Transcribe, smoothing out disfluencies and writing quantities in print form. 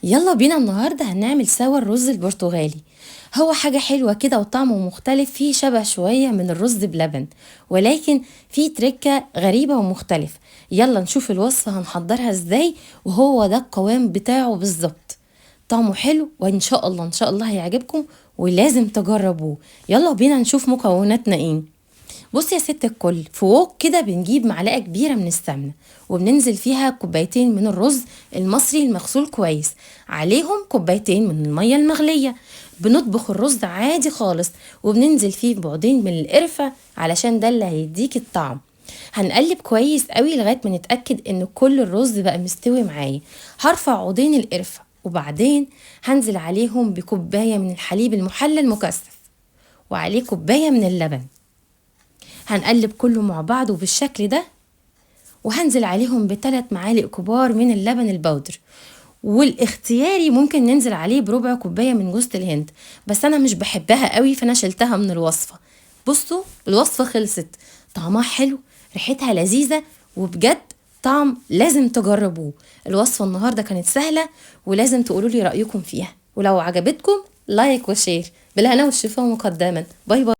يلا بينا النهاردة هنعمل سوا الرز البرتغالي. هو حاجة حلوة كده وطعمه مختلف، فيه شبه شوية من الرز بلبن، ولكن فيه تركة غريبة ومختلف. يلا نشوف الوصفة هنحضرها ازاي، وهو ده القوام بتاعه بالظبط. طعمه حلو وان شاء الله هيعجبكم ولازم تجربوه. يلا بينا نشوف مكوناتنا ايه. بص يا ست الكل، في وok كده بنجيب معلقة كبيرة من السمنة، وبننزل فيها كوبايتين من الرز المصري المغسول كويس، عليهم كوبايتين من المية المغلية. بنطبخ الرز عادي خالص، وبننزل فيه بعدين من القرفة علشان ده اللي هيديك الطعم. هنقلب كويس قوي لغاية ما نتأكد ان كل الرز بقى مستوي معايا. هرفع عودين القرفة، وبعدين هنزل عليهم بكوباية من الحليب المحلى المكثف، وعليه كوباية من اللبن. هنقلب كله مع بعضه بالشكل ده، وهنزل عليهم ب3 معالق كبار من اللبن البودر، والاختياري ممكن ننزل عليه بربع كوباية من جوز الهند، بس انا مش بحبها قوي فانا شلتها من الوصفة. بصوا الوصفة خلصت، طعمها حلو، ريحتها لذيذة، وبجد طعم لازم تجربوه. الوصفة النهاردة كانت سهلة، ولازم تقولوا لي رأيكم فيها، ولو عجبتكم لايك وشير. بالهنا والشفا مقدما. باي باي.